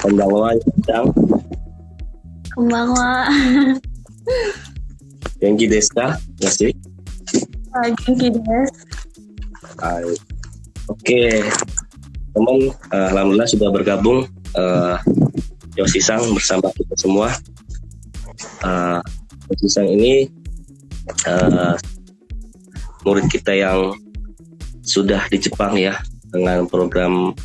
Konbanwa, Yang. Konbanwa. Genki desu ka? Masih? Genki desu. Oke, teman, alhamdulillah sudah bergabung Yoshi-san bersama kita semua. Yoshi-san ini murid kita yang sudah di Jepang ya, dengan program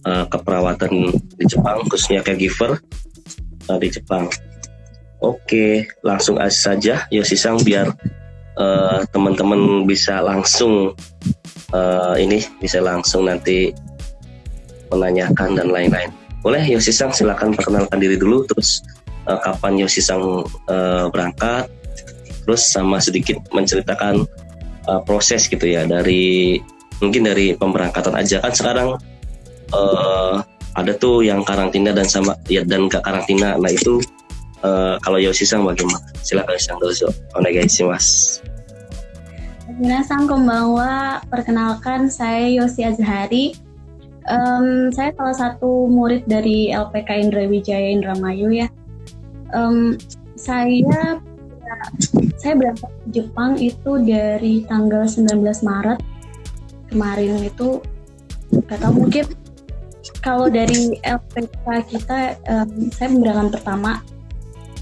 keperawatan di Jepang, khususnya caregiver di Jepang. Oke, langsung saja Yoshi-san biar teman-teman bisa langsung bisa langsung nanti menanyakan dan lain-lain. Boleh Yoshi-san silakan perkenalkan diri dulu, terus kapan Yoshi-san berangkat, terus sama sedikit menceritakan proses gitu ya, mungkin dari pemberangkatan aja, kan sekarang ada tuh yang karantina dan gak karantina. Nah itu kalau Yoshi-san bagaimana? Silakan Yoshi-san, dozo onegaishimasu. Minasan konbanwa, perkenalkan saya Yoshi Azhari. Saya salah satu murid dari LPK Indra Wijaya Indramayu ya. Saya berangkat ke Jepang itu dari tanggal 19 Maret kemarin itu. Gak tahu, mungkin kalau dari LPK kita saya pemberangkatan pertama,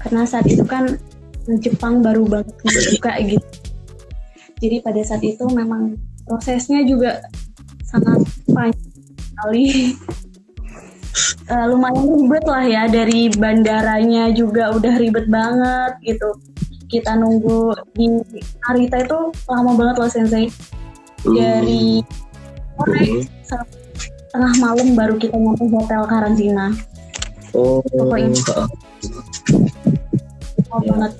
karena saat itu kan Jepang baru banget buka gitu. Jadi pada saat itu memang prosesnya juga sangat panjang sekali. Lumayan ribet lah ya, dari bandaranya juga udah ribet banget gitu. Kita nunggu di Narita itu lama banget loh Sensei. Dari sore sampai tengah malam baru kita nyampe hotel karantina. Pokoknya banget.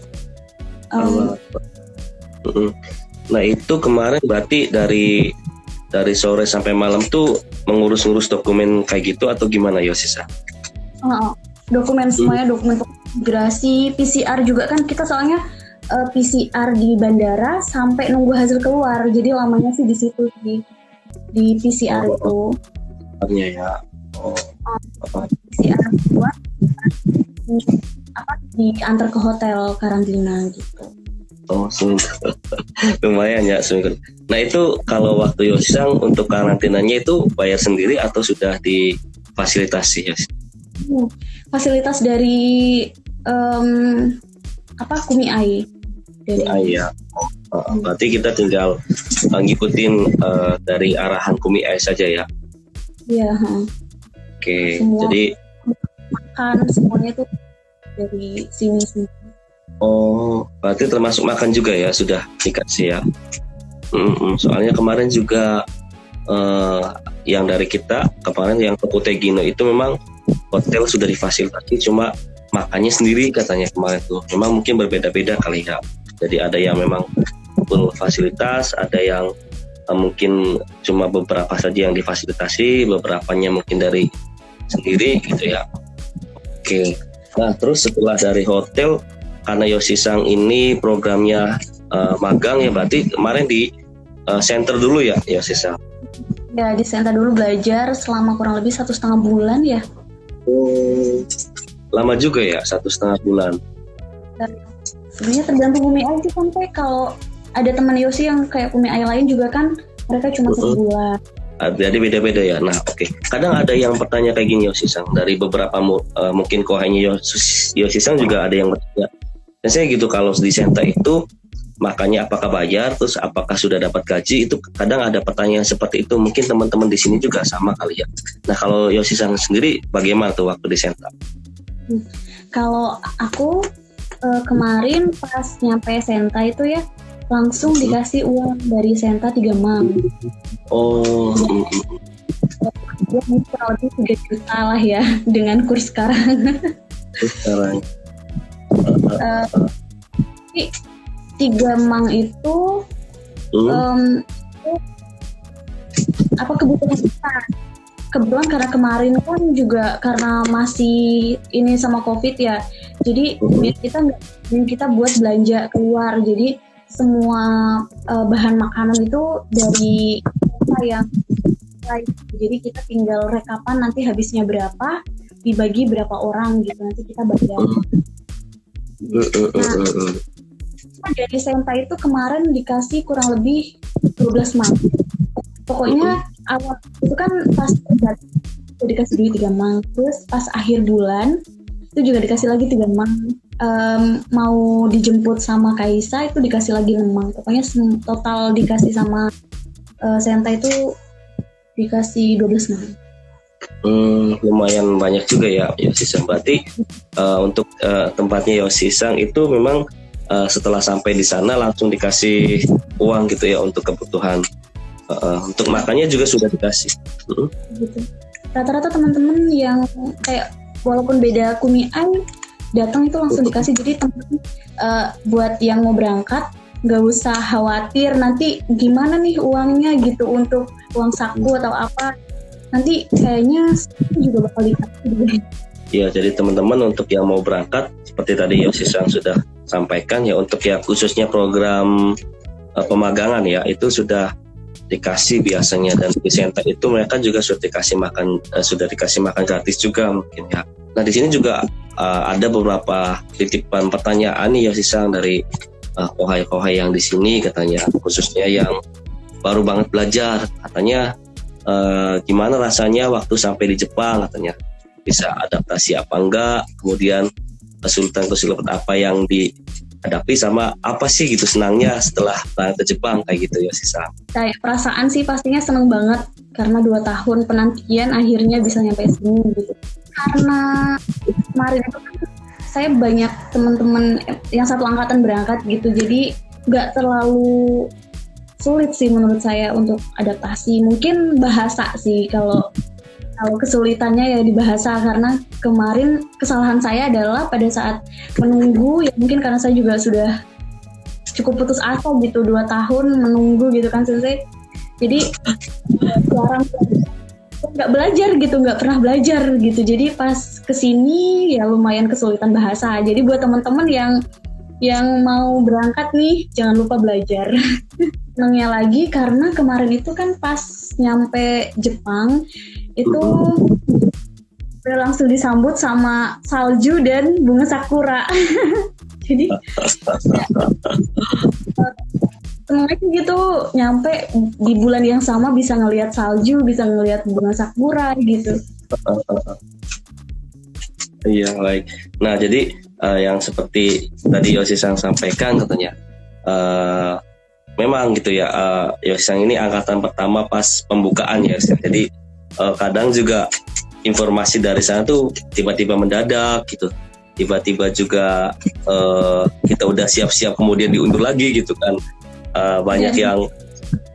Nah itu kemarin berarti dari sore sampai malam tuh mengurus-ngurus dokumen kayak gitu atau gimana Yoshi-san? Dokumen semuanya, dokumen migrasi, PCR juga kan kita soalnya PCR di bandara sampai nunggu hasil keluar, jadi lamanya sih di situ sih, di PCR itu. Ya. PCR keluar, diantar ke hotel karantina gitu. Lumayan ya seminggu. Nah itu kalau waktu Yoshi-san untuk karantinanya itu bayar sendiri atau sudah difasilitasi Yoshi? Fasilitas dari Kumiai. Dari ya. Berarti kita tinggal ngikutin dari arahan Kumiai saja ya? Iya. Oke. Semua jadi makan semuanya tuh dari sini. Berarti termasuk makan juga ya, sudah dikasih ya. Soalnya kemarin juga yang dari kita kemarin yang ke Kutegino itu memang hotel sudah difasilitasi, cuma makannya sendiri katanya kemarin tuh. Memang mungkin berbeda-beda kali ya. Jadi ada yang memang full fasilitas, ada yang mungkin cuma beberapa saja yang difasilitasi, beberapanya mungkin dari sendiri gitu ya. Oke. Nah terus setelah dari hotel, karena Yoshi-san ini programnya magang ya, berarti kemarin di center dulu ya Yoshi-san? Ya di center dulu belajar selama kurang lebih 1,5 bulan ya. Lama juga ya 1,5 bulan. Sebenarnya tergantung Kumiai sih, sampai kalau ada teman Yoshi yang kayak Kumiai lain juga kan mereka cuma 1 bulan. Jadi beda-beda ya. Nah oke. Kadang ada yang bertanya kayak gini Yoshi-san, dari beberapa mungkin kohainya Yoshi-san juga ada yang bertanya. Dan saya gitu, kalau di Senta itu makanya apakah bayar, terus apakah sudah dapat gaji, itu kadang ada pertanyaan seperti itu. Mungkin teman-teman di sini juga sama kali ya. Nah kalau Yoshi-san sendiri bagaimana tuh waktu di Senta? Kalau aku kemarin pas nyampe Senta itu ya langsung dikasih uang dari Senta 3 mang. Ya kurang lebih 3 juta lah ya dengan kurs sekarang. Sekarang 3 mang itu kebutuhan kita. Kebetulan karena kemarin kan juga karena masih ini sama COVID ya, jadi kita buat belanja keluar, jadi semua bahan makanan itu dari apa ya, jadi kita tinggal rekapan nanti habisnya berapa, dibagi berapa orang gitu, nanti kita bayar. Nah, dari Senta itu kemarin dikasih kurang lebih 12 mang. Pokoknya awal itu kan pas dikasih duit 3 mang, terus pas akhir bulan itu juga dikasih lagi 3 mang. Mau dijemput sama Kaisa itu dikasih lagi 6 mang. Pokoknya total dikasih sama Senta itu dikasih 12 mang. Lumayan banyak juga ya Yoshisang. Berarti untuk tempatnya Yoshisang itu memang setelah sampai di sana langsung dikasih uang gitu ya untuk kebutuhan. Untuk makannya juga sudah dikasih. Gitu. Rata-rata teman-teman yang kayak walaupun beda kumian datang itu langsung dikasih. Jadi teman-teman buat yang mau berangkat nggak usah khawatir nanti gimana nih uangnya gitu untuk uang saku atau apa. Nanti kayaknya juga bakal dikasih. Ya, jadi teman-teman untuk yang mau berangkat seperti tadi Yoshisang sudah sampaikan ya, untuk ya khususnya program pemagangan ya itu sudah dikasih biasanya, dan di Senta itu mereka juga sudah dikasih makan gratis juga mungkin ya. Nah di sini juga ada beberapa titipan pertanyaan nih Yoshisang dari kohai-kohai yang di sini, katanya khususnya yang baru banget belajar, katanya gimana rasanya waktu sampai di Jepang, katanya bisa adaptasi apa enggak, kemudian kesulitan apa yang dihadapi, sama apa sih gitu senangnya setelah berangkat ke Jepang kayak gitu ya Sisa. Kayak perasaan sih pastinya seneng banget karena 2 tahun penantian akhirnya bisa nyampe sini gitu. Karena kemarin itu saya banyak teman-teman yang satu angkatan berangkat gitu, jadi nggak terlalu sulit sih menurut saya untuk adaptasi. Mungkin bahasa sih kalau kesulitannya ya di bahasa, karena kemarin kesalahan saya adalah pada saat menunggu ya, mungkin karena saya juga sudah cukup putus asa gitu 2 tahun menunggu gitu kan Sensei, jadi jarang nggak belajar gitu, nggak pernah belajar gitu, jadi pas kesini ya lumayan kesulitan bahasa. Jadi buat teman-teman yang mau berangkat nih jangan lupa belajar. Senangnya lagi karena kemarin itu kan pas nyampe Jepang itu udah langsung disambut sama salju dan bunga sakura. Jadi seneng aja gitu nyampe di bulan yang sama bisa ngelihat salju, bisa ngelihat bunga sakura gitu. Iya, baik. Nah jadi yang seperti tadi Yoshisang sampaikan, katanya memang gitu ya, Yoshisang ini angkatan pertama pas pembukaan ya, jadi kadang juga informasi dari sana tuh tiba-tiba mendadak gitu, tiba-tiba juga kita udah siap-siap kemudian diundur lagi gitu kan. Banyak yang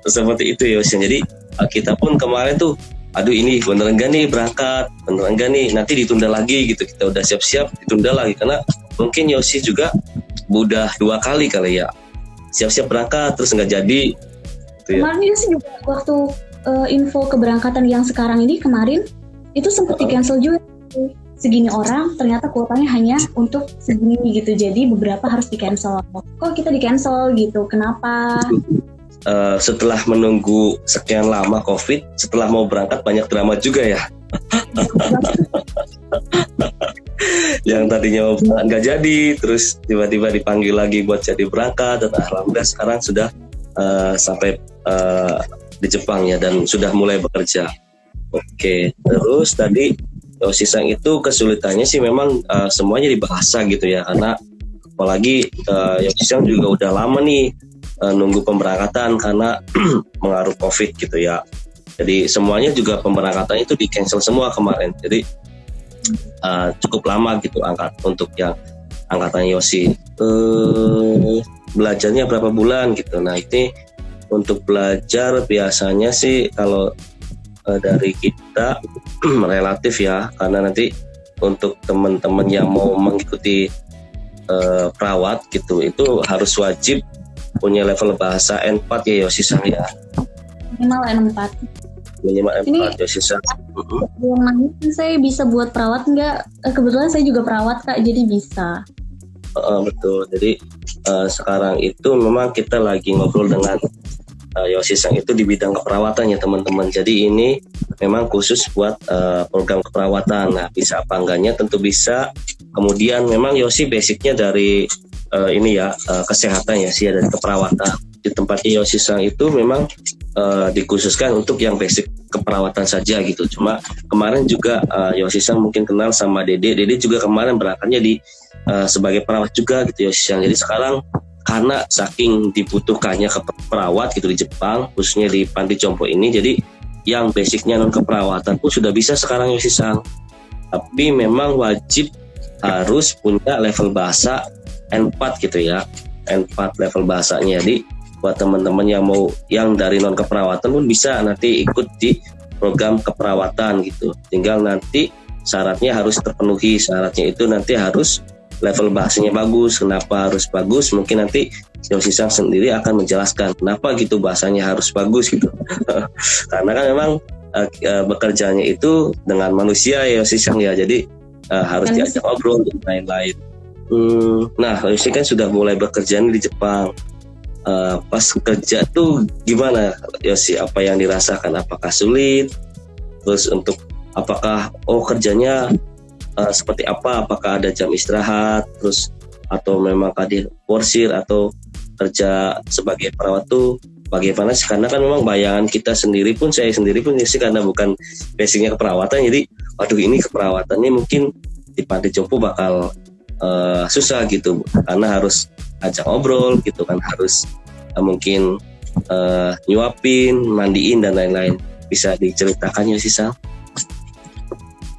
seperti itu ya. Jadi kita pun kemarin tuh aduh ini beneran gak nih berangkat, beneran gak nih nanti ditunda lagi gitu, kita udah siap-siap ditunda lagi karena mungkin Yoshi juga udah 2 kali ya siap-siap berangkat terus nggak jadi gitu ya. Kemarin sih juga waktu info keberangkatan yang sekarang ini kemarin itu sempat di cancel juga, segini orang ternyata kuotanya hanya untuk segini gitu, jadi beberapa harus di cancel. Kok kita di cancel gitu, kenapa? Setelah menunggu sekian lama COVID, setelah mau berangkat banyak drama juga ya. Yang tadinya mau berangkat nggak jadi, terus tiba-tiba dipanggil lagi buat jadi berangkat, dan alhamdulillah sekarang sudah sampai di Jepang ya, dan sudah mulai bekerja. Oke, terus tadi Yoshisang itu kesulitannya sih memang semuanya di bahasa gitu ya, karena apalagi Yoshisang juga udah lama nih nunggu pemberangkatan karena mengaruh COVID gitu ya. Jadi semuanya juga pemberangkatan itu di cancel semua kemarin. Jadi cukup lama gitu untuk yang angkatan Yoshi. Belajarnya berapa bulan gitu. Nah ini untuk belajar biasanya sih kalau dari kita relatif ya, karena nanti untuk teman-teman yang mau mengikuti perawat gitu itu harus wajib punya level bahasa N4 ya Yoshisang ya. Minimal N4. Minimal N4 Ini Yoshisang. Yang nanya saya bisa buat perawat nggak? Kebetulan saya juga perawat Kak, jadi bisa. Betul. Jadi sekarang itu memang kita lagi ngobrol dengan Yosi Sang itu di bidang keperawatan ya teman-teman. Jadi ini memang khusus buat program keperawatan. Nah, bisa apa enggaknya tentu bisa. Kemudian memang Yosi basicnya dari kesehatan ya sih, dari keperawatan. Di tempatnya Yosi Sang itu memang dikhususkan untuk yang basic keperawatan saja gitu. Cuma kemarin juga Yosi Sang mungkin kenal sama Dede. Dede juga kemarin berangkatnya di sebagai perawat juga gitu Yosi Sang. Jadi sekarang karena saking dibutuhkannya perawat gitu di Jepang, khususnya di Panti Jompo ini, jadi yang basicnya non keperawatan pun sudah bisa sekarang Yosi Sang. Tapi memang wajib harus punya level bahasa N4 gitu ya, N4 level bahasanya. Jadi buat teman-teman yang dari non keperawatan pun bisa nanti ikut di program keperawatan gitu. Tinggal nanti syaratnya harus terpenuhi. Syaratnya itu nanti harus level bahasanya bagus. Kenapa harus bagus? Mungkin nanti Yosi Sang sendiri akan menjelaskan kenapa gitu bahasanya harus bagus gitu. Karena kan memang bekerjanya itu dengan manusia ya Yosi Sang ya. Jadi harus diajak ngobrol dan lain-lain. Nah, Yosi kan sudah mulai bekerja di Jepang. Pas kerja tuh gimana Yosi? Apa yang dirasakan? Apakah sulit? Terus untuk apakah kerjanya seperti apa? Apakah ada jam istirahat? Terus atau memang kadir porsir atau kerja sebagai perawat tuh bagaimana sih? Karena kan memang bayangan kita sendiri pun, saya sendiri pun sih karena bukan basicnya keperawatan, jadi waduh ini keperawatannya mungkin di Panti Jompo bakal susah gitu, karena harus ajak ngobrol gitu kan, harus mungkin nyuapin, mandiin dan lain-lain. Bisa diceritakan ya sih Sang?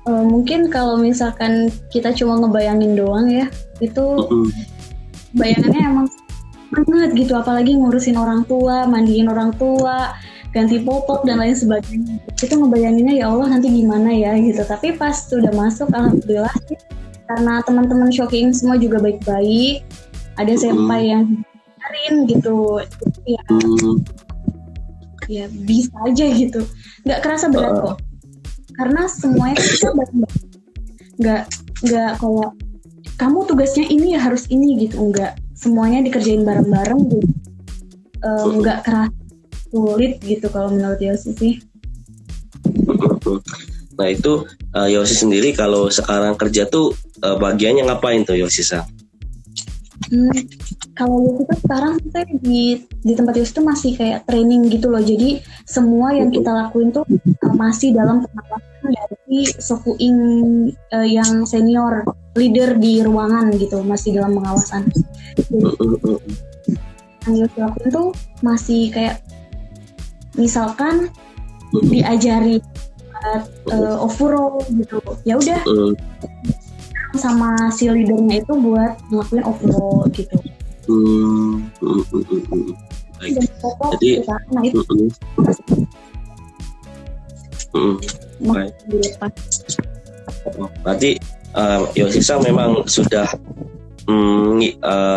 Mungkin kalau misalkan kita cuma ngebayangin doang ya, itu bayangannya emang banget gitu, apalagi ngurusin orang tua, mandiin orang tua, ganti popok dan lain sebagainya. Itu ngebayanginnya ya Allah nanti gimana ya gitu. Tapi pas sudah masuk alhamdulillah sih, karena teman-teman Shocking semua juga baik-baik, ada senpai yang ngajarin gitu, ya bisa aja gitu, nggak kerasa berat kok. Karena semuanya kita bareng-bareng, nggak kayak kamu tugasnya ini ya harus ini gitu, enggak, semuanya dikerjain bareng-bareng gitu, nggak kerasa sulit gitu kalau menurut Yosi sih. Nah itu Yosi sendiri kalau sekarang kerja tuh bagiannya ngapain tuh Yosi Sang? Kalau Yosi tuh sekarang saya di tempat Yosi tuh masih kayak training gitu loh. Jadi semua yang kita lakuin tuh masih dalam pengawasan dari Sokuing yang senior leader di ruangan gitu, masih dalam pengawasan. Jadi, yang Yosi lakuin tuh masih kayak misalkan diajari overall gitu, ya udah sama si leadernya itu buat ngelakuin overall gitu. Baik. Jadi nah itu baik. Berarti Yosi Sang memang sudah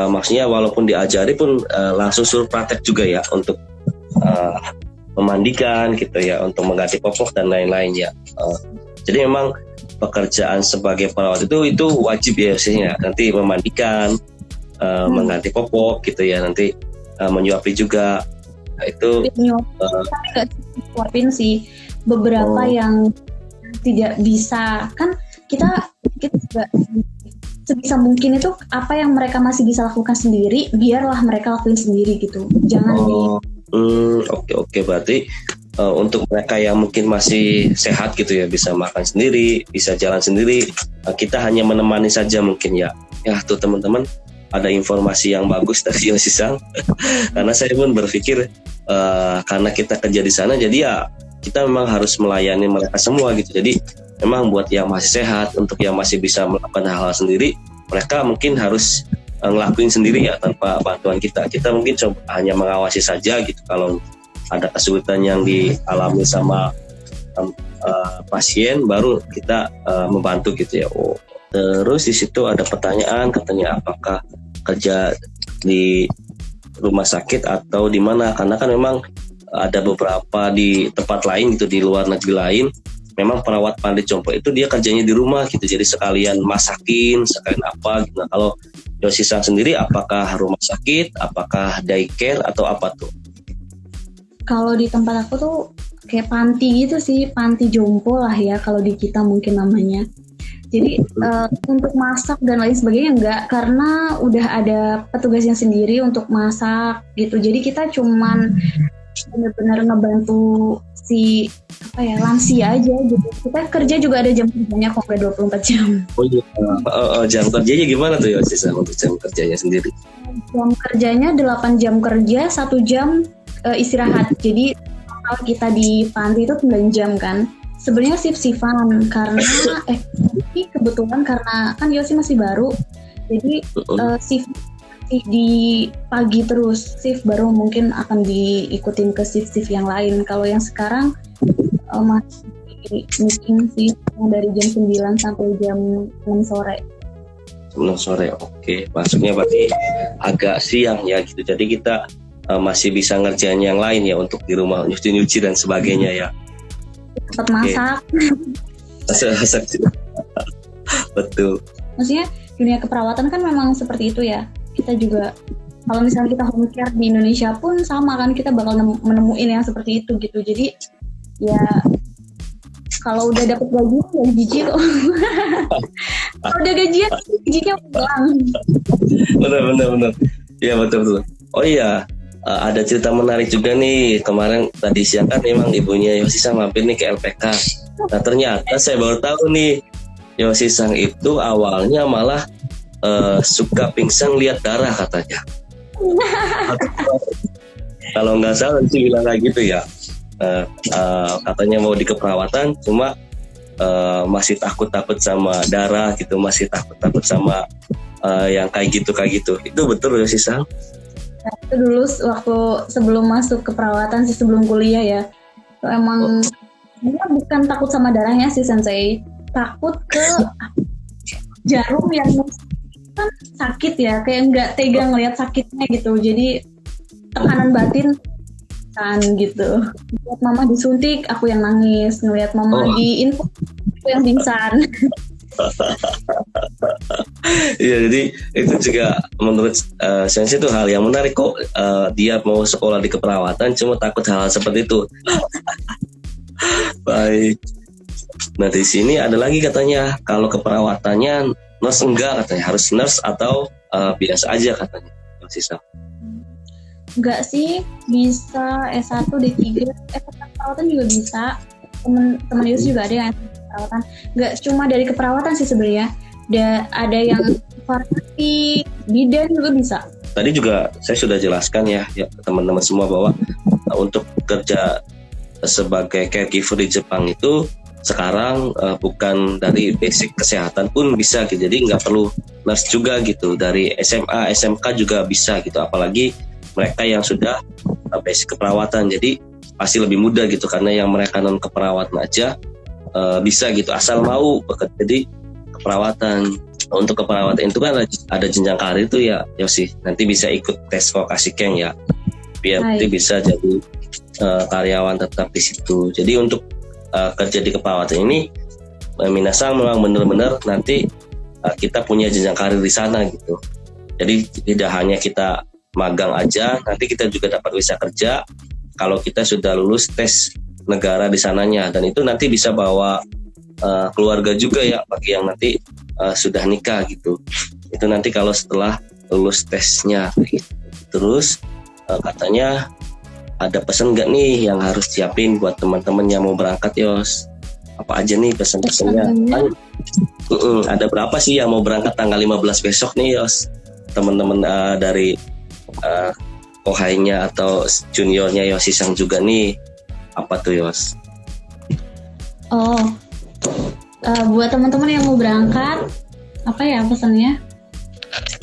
maksudnya walaupun diajari pun langsung suruh praktek juga ya untuk memandikan gitu ya, untuk mengganti popok dan lain-lain ya. Jadi memang pekerjaan sebagai perawat itu wajib ya Yosi ya, nanti memandikan, mengganti popok gitu ya, nanti menyuapi juga. Nah, itu tapi nggak suapin sih, beberapa yang tidak bisa kan kita juga sebisa mungkin itu apa yang mereka masih bisa lakukan sendiri, biarlah mereka lakuin sendiri gitu, jangan Oke, berarti untuk mereka yang mungkin masih sehat gitu ya, bisa makan sendiri, bisa jalan sendiri, kita hanya menemani saja mungkin ya. Ya tuh teman-teman, ada informasi yang bagus dari Yosi Sang. Karena saya pun berpikir karena kita kerja di sana, jadi ya kita memang harus melayani mereka semua gitu. Jadi memang buat yang masih sehat, untuk yang masih bisa melakukan hal-hal sendiri, mereka mungkin harus ngelakuin sendiri ya tanpa bantuan kita. Kita mungkin coba hanya mengawasi saja gitu. Kalau ada kesulitan yang dialami sama pasien, baru kita membantu gitu ya. Terus di situ ada pertanyaan katanya apakah kerja di rumah sakit atau di mana? Karena kan memang ada beberapa di tempat lain gitu, di luar negeri lain, memang perawat Panti Jompo itu dia kerjanya di rumah gitu, jadi sekalian masakin, sekalian apa gitu. Nah, kalau Yosi Sang sendiri apakah rumah sakit, apakah daycare atau apa tuh? Kalau di tempat aku tuh kayak panti gitu sih, panti jompo lah ya kalau di kita mungkin namanya. Jadi untuk masak dan lain sebagainya enggak, karena udah ada petugasnya sendiri untuk masak gitu. Jadi kita cuman benar-benar ngebantu si lansia aja gitu. Kita kerja juga ada jam kerjanya kok, 24 jam. Oh iya. Jam kerjanya gimana tuh ya Sisa untuk jam kerjanya sendiri? Jam kerjanya 8 jam kerja, 1 jam istirahat. Jadi kalau kita di panti itu 9 jam kan. Sebenarnya shift-shiftan karena kebetulan karena kan Yosi masih baru. Jadi shift di pagi terus, shift baru mungkin akan diikutin ke shift-shift yang lain. Kalau yang sekarang masih meeting sih dari jam 9 sampai jam 6 sore. 6 sore, oke. Masuknya berarti agak siang ya gitu. Jadi kita masih bisa ngerjain yang lain ya untuk di rumah, nyuci-nyuci dan sebagainya ya. Tempat masak. Masak. Betul. Maksudnya dunia keperawatan kan memang seperti itu ya. Kita juga kalau misalnya kita home care di Indonesia pun sama kan, kita bakal menemuin yang seperti itu gitu. Jadi ya kalau udah dapet gaji ya jijik kok. Kalau udah gajian gajinya pulang. Benar. Iya betul. Oh iya, ada cerita menarik juga nih. Kemarin tadi siang kan memang ibunya Yosisa mampir nih ke LPK. Nah ternyata saya baru tahu nih, Yosisa itu awalnya malah suka pingsan lihat darah katanya. Kalau nggak salah sih bilang kayak gitu ya. Katanya mau di keperawatan, cuma masih takut sama darah gitu, masih takut sama yang kayak gitu. Itu betul Yosisa? Nah, itu dulu waktu sebelum masuk keperawatan sih, sebelum kuliah ya. Itu emang bukan takut sama darahnya sih Sensei, takut ke jarum yang kan sakit ya, kayak nggak tega ngelihat sakitnya gitu. Jadi tekanan batin kan gitu. Lihat mama disuntik, aku yang nangis. Ngelihat mama diinfus, aku yang pingsan. Iya, jadi itu juga menurut Sensei itu hal yang menarik kok. Dia mau sekolah di keperawatan cuma takut hal seperti itu. Baik. Nah di sini ada lagi katanya kalau keperawatannya nurse enggak katanya, harus nurse atau biasa aja katanya. Sisa. Enggak sih, bisa S1, D3, keperawatan juga bisa. Temen Yus juga ada yang keperawatan. Enggak cuma dari keperawatan sih sebenarnya. Ada yang farmasi, bidan juga bisa. Tadi juga saya sudah jelaskan ya teman-teman semua bahwa untuk kerja sebagai caregiver di Jepang itu sekarang bukan dari basic kesehatan pun bisa gitu. Jadi nggak perlu nurse juga gitu. Dari SMA, SMK juga bisa gitu. Apalagi mereka yang sudah basic keperawatan. Jadi pasti lebih mudah gitu karena yang mereka non keperawatan aja bisa gitu asal mau bekerja di keperawatan. Untuk keperawatan itu kan ada jenjang karir itu ya Yosi. Nanti bisa ikut tes vokasi Keng ya. Biar nanti bisa jadi karyawan tetap di situ. Jadi untuk kerja di keperawatan ini minasang memang benar-benar nanti kita punya jenjang karir di sana gitu. Jadi tidak hanya kita magang aja, nanti kita juga dapat bisa kerja kalau kita sudah lulus tes negara di sananya, dan itu nanti bisa bawa keluarga juga ya bagi yang nanti sudah nikah gitu. Itu nanti kalau setelah lulus tesnya gitu. Terus katanya ada pesan nggak nih yang harus siapin buat teman-teman yang mau berangkat Yos? Apa aja nih pesan-pesannya? Ada berapa sih yang mau berangkat tanggal 15 besok nih Yos? Teman-teman dari kohainya atau juniornya Yosi Sang juga nih. Apa tuh Yos? Buat teman-teman yang mau berangkat, apa ya pesannya?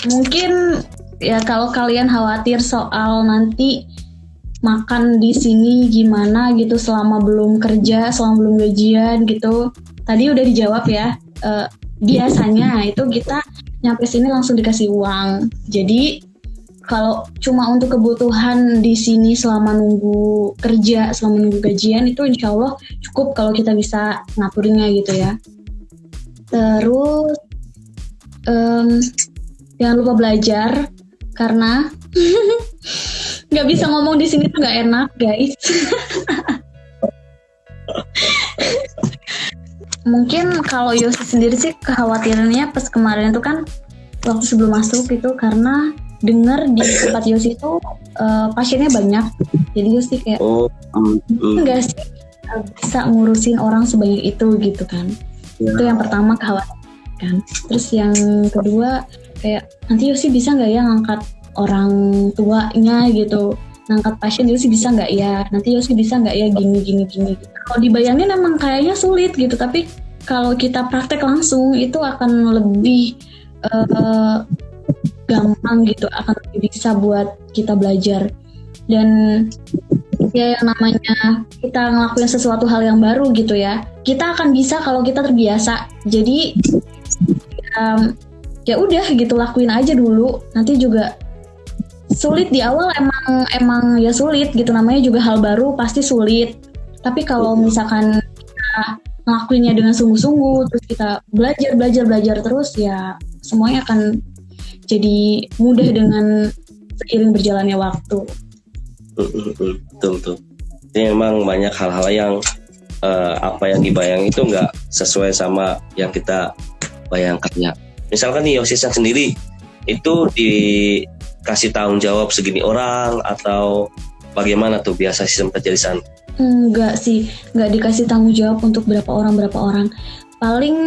Mungkin ya kalau kalian khawatir soal nanti makan di sini gimana gitu selama belum kerja, selama belum gajian gitu. Tadi udah dijawab ya. Biasanya itu kita nyampe sini langsung dikasih uang. Jadi kalau cuma untuk kebutuhan di sini selama nunggu kerja, selama nunggu gajian itu insya Allah cukup kalau kita bisa ngaturinnya gitu ya. Terus jangan lupa belajar karena nggak bisa ngomong di sini tuh nggak enak guys. Mungkin kalau Yosi sendiri sih kekhawatirannya pas kemarin itu kan waktu sebelum masuk itu karena dengar di tempat Yosi itu pasiennya banyak, jadi Yosi kayak enggak sih bisa ngurusin orang sebanyak itu gitu kan. Itu yang pertama kekhawatiran kan. Terus yang kedua kayak nanti Yosi bisa nggak ya ngangkat orang tuanya gitu, ngangkat pasien Yosi bisa nggak ya, nanti Yosi bisa nggak ya gini gitu. Kalau dibayangin emang kayaknya sulit gitu, tapi kalau kita praktek langsung itu akan lebih gampang gitu, akan lebih bisa buat kita belajar. Dan ya yang namanya kita ngelakuin sesuatu hal yang baru gitu ya, kita akan bisa kalau kita terbiasa. Jadi ya udah gitu, lakuin aja dulu, nanti juga sulit di awal, emang ya sulit gitu, namanya juga hal baru pasti sulit. Tapi kalau misalkan kita ngelakuinnya dengan sungguh-sungguh, terus kita belajar terus, ya semuanya akan jadi mudah dengan seiring berjalannya waktu. Betul. Jadi memang banyak hal-hal yang apa yang dibayang itu nggak sesuai sama yang kita bayangkannya. Misalkan nih Yosi sendiri itu dikasih tanggung jawab segini orang atau bagaimana tuh biasa sistem kerja di sana? Enggak sih, enggak dikasih tanggung jawab untuk berapa orang. Paling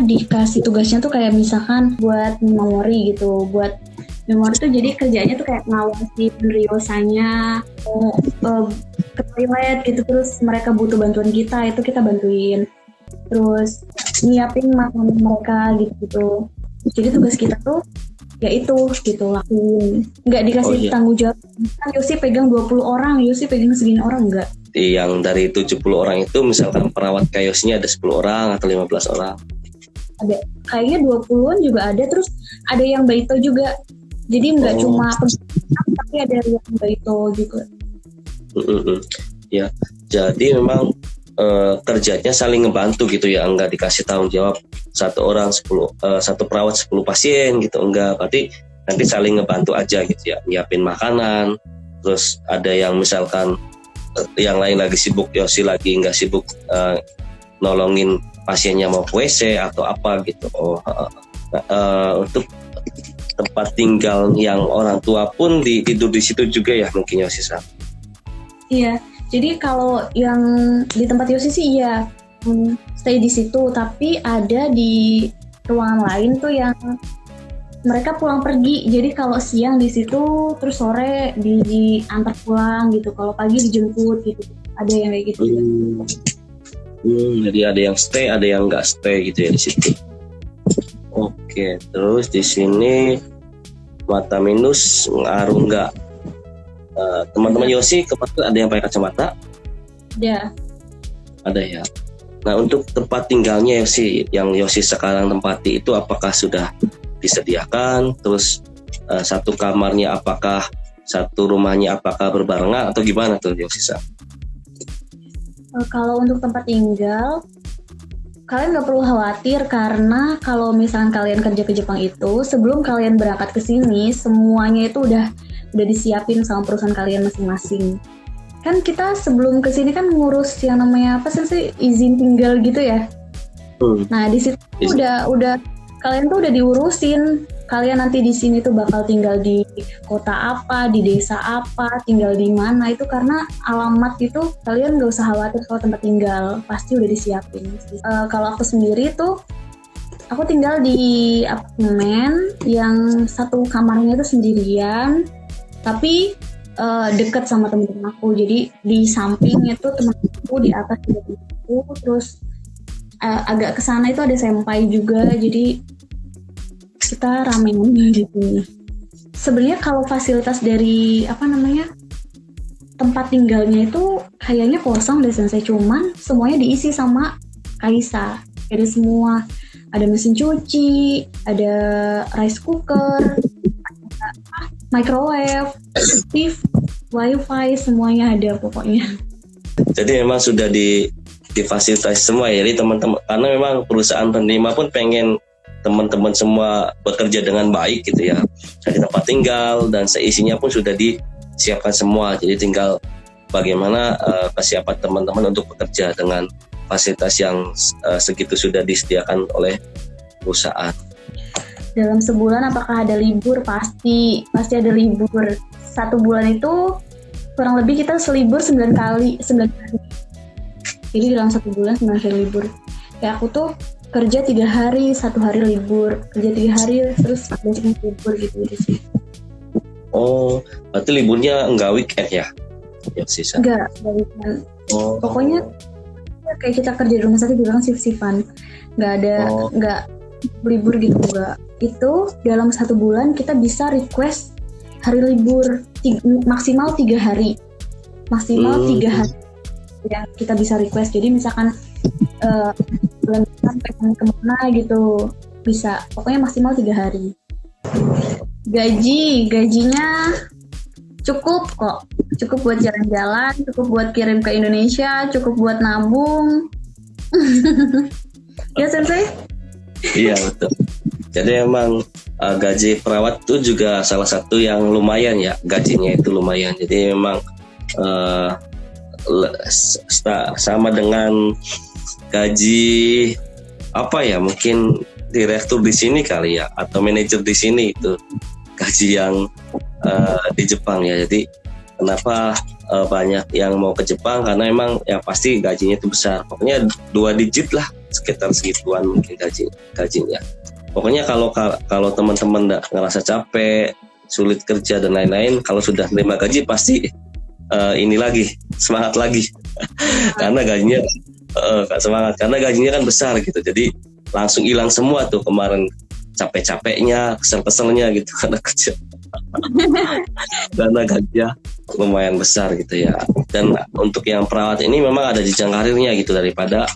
dikasih tugasnya tuh kayak misalkan buat memori gitu. Buat memori tuh jadi kerjanya tuh kayak ngawasi peneriosanya, ke toilet gitu, terus mereka butuh bantuan kita, itu kita bantuin. Terus nyiapin makanan mereka gitu. Jadi tugas kita tuh ya itu gitu, lakuin. Nggak dikasih tanggung jawab. Kan Yosi pegang 20 orang, Yosi pegang segini orang, enggak. Yang dari 70 orang itu misalkan perawat kayosnya ada 10 orang atau 15 orang? Ada, kayaknya 20-an juga ada, terus ada yang baito juga. Jadi nggak cuma tapi ada yang baito juga. Ya, jadi memang kerjanya saling ngebantu gitu ya, enggak dikasih tanggung jawab satu perawat 10 pasien gitu, enggak, berarti nanti saling ngebantu aja gitu ya, nyiapin makanan. Terus ada yang misalkan yang lain lagi sibuk, Yosi lagi nggak sibuk nolongin pasiennya mau ke WC atau apa gitu. Untuk tempat tinggal yang orang tua pun tidur di situ juga ya mungkin Yosi. Iya. Jadi kalau yang di tempat Yosi sih iya stay di situ, tapi ada di ruangan lain tuh yang mereka pulang pergi. Jadi kalau siang di situ, terus sore diantar pulang gitu. Kalau pagi dijemput gitu. Ada yang kayak gitu. Jadi ada yang stay, ada yang nggak stay gitu ya di situ. Oke, terus di sini mata minus ngaruh nggak? Teman-teman Yosi kemarin ada yang pakai kacamata? Ada ya. Nah, untuk tempat tinggalnya Yosi, yang Yosi sekarang tempati itu apakah sudah disediakan? Terus satu kamarnya apakah satu rumahnya apakah berbarengan atau gimana tuh Yosi? Kalau untuk tempat tinggal, kalian nggak perlu khawatir, karena kalau misalkan kalian kerja ke Jepang itu, sebelum kalian berangkat ke sini, semuanya itu udah disiapin sama perusahaan kalian masing-masing. Kan kita sebelum ke sini kan ngurus yang namanya apa sih, izin tinggal gitu ya. Nah di situ udah kalian tuh udah diurusin. Kalian nanti di sini tuh bakal tinggal di kota apa, di desa apa, tinggal di mana, itu karena alamat itu kalian nggak usah khawatir soal tempat tinggal, pasti udah disiapin. Kalau aku sendiri tuh, aku tinggal di apartemen yang satu kamarnya itu sendirian, tapi deket sama teman-teman aku. Jadi di sampingnya tuh teman aku, di atas juga teman aku, terus agak kesana itu ada senpai juga, jadi kita ramean gitu. Sebenarnya kalau fasilitas dari tempat tinggalnya itu kayaknya kosong deh Sensei, cuman semuanya diisi sama Kaisa. Ada semua, ada mesin cuci, ada rice cooker, microwave, TV, wifi, semuanya ada pokoknya. Jadi memang sudah difasilitasi semua ya, jadi teman-teman, karena memang perusahaan penerima pun pengen teman-teman semua bekerja dengan baik gitu ya. Dari tempat tinggal dan seisinya pun sudah disiapkan semua. Jadi tinggal bagaimana kesiapan teman-teman untuk bekerja dengan fasilitas yang segitu sudah disediakan oleh perusahaan. Dalam sebulan apakah ada libur? Pasti ada libur. 1 bulan itu kurang lebih kita selibur 9 hari. Jadi dalam 1 bulan 9 hari libur. Kayak aku tuh kerja 3 hari, 1 hari libur, kerja 3 hari, terus besoknya libur gitu sih. Oh, berarti liburnya enggak weekend ya? Ya sisa. Enggak weekend. Oh. Pokoknya kayak kita kerja di rumah sakit juga kan shift-shiftan. Enggak libur gitu enggak. Itu dalam 1 bulan kita bisa request hari libur maksimal 3 hari. Maksimal 3 hari yang kita bisa request. Jadi misalkan bulan depan pengen kemana gitu bisa, pokoknya maksimal 3 hari. Gajinya cukup kok, cukup buat jalan-jalan, cukup buat kirim ke Indonesia, cukup buat nabung. Ya Sensei? Iya betul. Jadi emang gaji perawat itu juga salah satu yang lumayan ya, gajinya itu lumayan. Jadi memang sama dengan gaji apa ya, mungkin direktur di sini kali ya, atau manajer di sini, itu gaji yang di Jepang ya. Jadi kenapa banyak yang mau ke Jepang, karena emang ya pasti gajinya itu besar. Pokoknya 2 digit lah, sekitar segituan mungkin gajinya. Pokoknya kalau teman-teman ngerasa capek, sulit kerja dan lain-lain, kalau sudah terima gaji pasti ini lagi semangat lagi karena gajinya semangat karena gajinya kan besar gitu. Jadi langsung hilang semua tuh kemarin capek-capeknya, kesel-keselnya gitu karena kerja karena gajinya lumayan besar gitu ya. Dan untuk yang perawat ini memang ada jenjang karirnya gitu daripada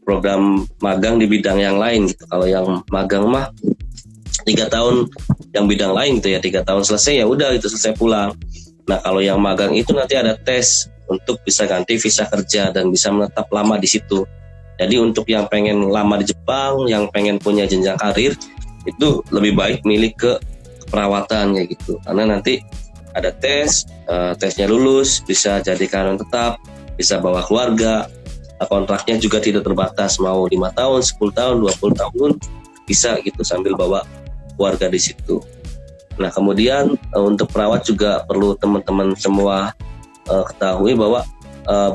program magang di bidang yang lain gitu. Kalau yang magang mah 3 tahun yang bidang lain gitu ya, 3 tahun selesai ya udah gitu, selesai pulang. Nah kalau yang magang itu nanti ada tes untuk bisa ganti visa kerja dan bisa menetap lama di situ. Jadi untuk yang pengen lama di Jepang, yang pengen punya jenjang karir, itu lebih baik milih ke perawatan ya gitu. Karena nanti ada tesnya lulus, bisa jadi karyawan tetap, bisa bawa keluarga, kontraknya juga tidak terbatas, mau 5 tahun, 10 tahun, 20 tahun, bisa gitu sambil bawa keluarga di situ. Nah kemudian untuk perawat juga perlu teman-teman semua ketahui bahwa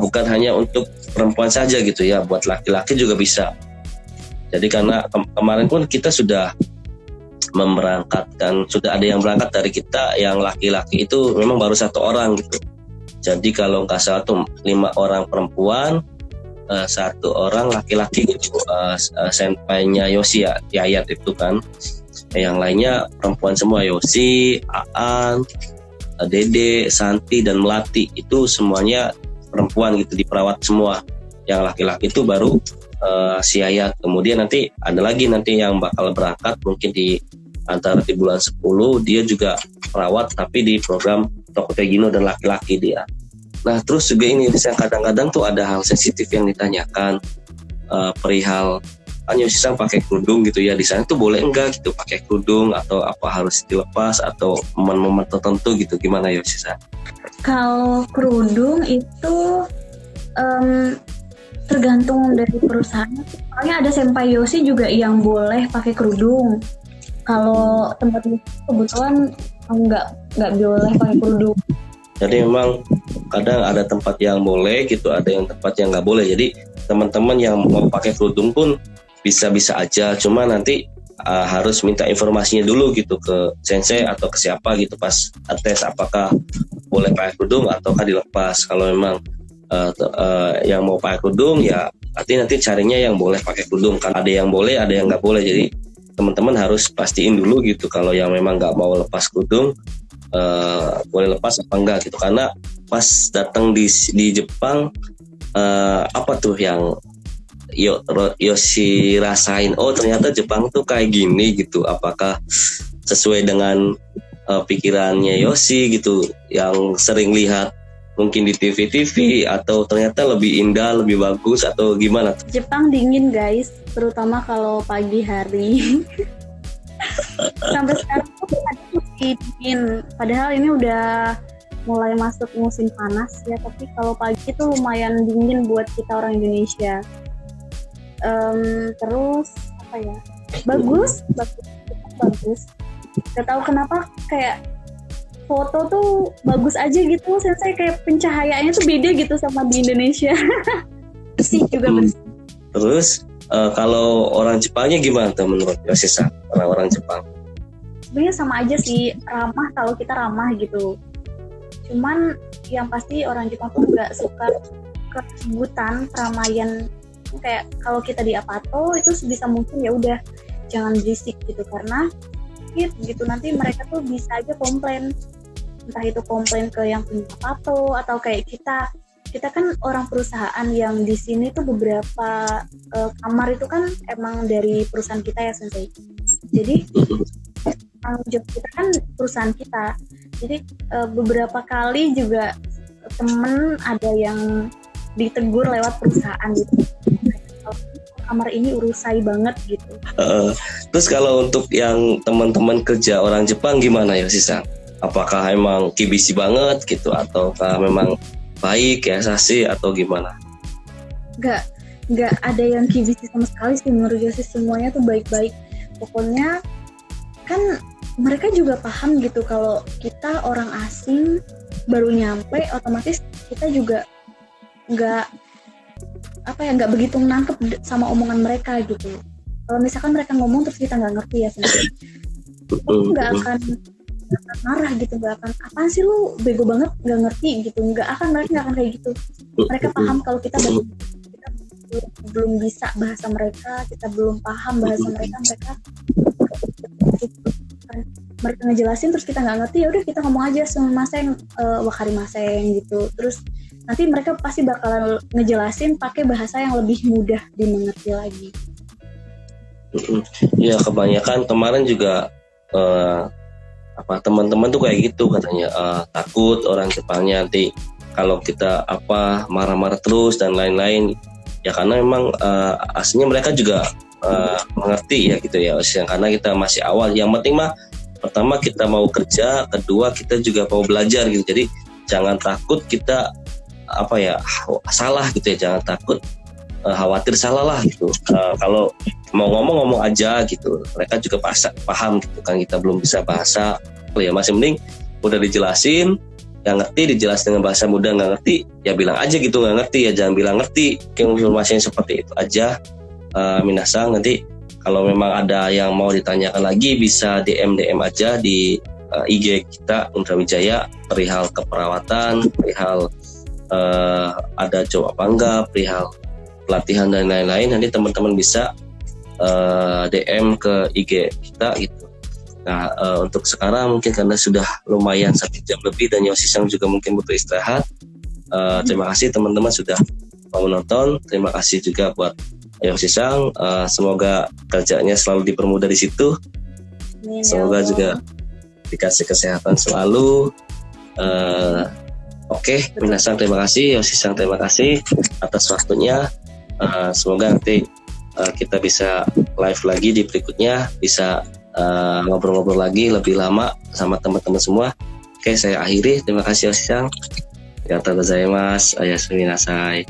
bukan hanya untuk perempuan saja gitu ya, buat laki-laki juga bisa. Jadi karena kemarin pun kita sudah memberangkatkan, sudah ada yang berangkat dari kita yang laki-laki itu memang baru 1 orang gitu. Jadi kalau nggak salah tuh 5 orang perempuan, 1 orang laki-laki gitu. Senpainya Yosi ya, Yayat itu kan. Yang lainnya perempuan semua, Yosi, Aan, Dede, Santi, dan Melati. Itu semuanya perempuan gitu, diperawat semua. Yang laki-laki itu baru si Yayat. Kemudian nanti ada lagi nanti yang bakal berangkat mungkin di antara di bulan 10, dia juga perawat tapi di program Tokotegino dan laki-laki dia. Nah terus juga ini kadang-kadang tuh ada hal sensitif yang ditanyakan perihal kan Yosi-san pakai kerudung gitu ya, di sana tuh boleh enggak gitu pakai kerudung, atau apa harus dilepas, atau momen-momen tertentu gitu, gimana Yosi-san? Kalau kerudung itu tergantung dari perusahaan. Soalnya ada senpai Yosi juga yang boleh pakai kerudung. Kalau tempat itu kebetulan nggak boleh pakai kerudung. Jadi memang kadang ada tempat yang boleh gitu, ada yang tempat yang nggak boleh. Jadi teman-teman yang mau pakai kerudung pun bisa-bisa aja, cuma nanti harus minta informasinya dulu gitu ke sensei atau ke siapa gitu pas tes, apakah boleh pakai kerudung ataukah dilepas. Kalau memang yang mau pakai kerudung ya nanti carinya yang boleh pakai kerudung, kan ada yang boleh ada yang nggak boleh. Jadi teman-teman harus pastiin dulu gitu kalau yang memang nggak mau lepas kerudung boleh lepas apa enggak gitu. Karena pas datang di Jepang apa tuh yang Yosi rasain, oh ternyata Jepang tuh kayak gini gitu, apakah sesuai dengan pikirannya Yosi gitu yang sering lihat mungkin di TV atau ternyata lebih indah, lebih bagus, atau gimana? Jepang dingin guys, terutama kalau pagi hari. Sampai sekarang tuh masih dingin. Padahal ini udah mulai masuk musim panas ya, tapi kalau pagi tuh lumayan dingin buat kita orang Indonesia. Terus apa ya? Bagus. Gak tahu kenapa kayak foto tuh bagus aja gitu. Saya kayak pencahayaannya tuh beda gitu sama di Indonesia. Bersih juga bersih. Terus kalau orang Jepangnya gimana tuh menurut Yoshisa, orang-orang Jepang? Sebenarnya sama aja sih, ramah kalau kita ramah gitu. Cuman yang pasti orang Jepang tuh nggak suka keributan, keramaian. Kayak kalau kita di Apato itu sebisa mungkin ya udah jangan berisik gitu, karena gitu nanti mereka tuh bisa aja komplain, entah itu komplain ke yang punya Apato atau kayak kita kan orang perusahaan yang di sini tuh beberapa kamar itu kan emang dari perusahaan kita ya Sensei. Jadi tanggung jawab kita kan perusahaan kita. Jadi beberapa kali juga temen ada yang ditegur lewat perusahaan gitu. Kamar ini urusai banget gitu. Terus kalau untuk yang teman-teman kerja orang Jepang gimana ya Sisa? Apakah emang kibisi banget gitu ataukah memang baik ya sasi atau gimana? Nggak ada yang kibisi sama sekali sih menurut gue sih, semuanya tuh baik-baik. Pokoknya kan mereka juga paham gitu kalau kita orang asing baru nyampe, otomatis kita juga nggak begitu nangkep sama omongan mereka gitu. Kalau misalkan mereka ngomong terus kita nggak ngerti ya sebenarnya, nggak akan marah gitu, nggak akan apaan sih lu bego banget nggak ngerti gitu, mereka nggak akan kayak gitu. Mereka paham kalau kita belum bisa bahasa mereka, kita belum paham bahasa mereka ngejelasin terus kita nggak ngerti, ya udah kita ngomong aja sumimasen, wakarimasen gitu. Terus nanti mereka pasti bakalan ngejelasin pakai bahasa yang lebih mudah dimengerti lagi. Ya kebanyakan kemarin juga teman-teman tuh kayak gitu katanya, takut orang Jepangnya nanti kalau kita marah-marah terus dan lain-lain. Ya karena memang aslinya mereka juga mengerti ya gitu ya, karena kita masih awal. Yang penting mah pertama kita mau kerja, kedua kita juga mau belajar gitu. Jadi jangan takut kita salah gitu ya, jangan takut khawatir salah lah gitu. Kalau mau ngomong aja gitu, mereka juga paham gitu kan, kita belum bisa bahasa ya masih mending udah dijelasin, nggak ngerti dijelasin dengan bahasa mudah, nggak ngerti ya bilang aja gitu nggak ngerti, ya jangan bilang ngerti, informasinya seperti itu aja. Minasang, nanti kalau memang ada yang mau ditanyakan lagi bisa DM aja di IG kita Undra Wijaya perihal keperawatan, perihal ada job apa enggak, perihal pelatihan dan lain-lain. Nanti teman-teman bisa DM ke IG kita gitu. Nah untuk sekarang mungkin karena sudah lumayan 1 jam lebih dan Yoshisa juga mungkin butuh istirahat. Terima kasih teman-teman sudah mau menonton. Terima kasih juga buat Yoshisa. Semoga kerjanya selalu dipermudah di situ. Semoga juga dikasih kesehatan selalu. Oke, Minasang terima kasih, Yoshisa terima kasih atas waktunya. Semoga nanti kita bisa live lagi di berikutnya, bisa ngobrol-ngobrol lagi lebih lama sama teman-teman semua. Oke, saya akhiri. Terima kasih Yoshisa. Arigatou gozaimasu. Oyasumi nasai.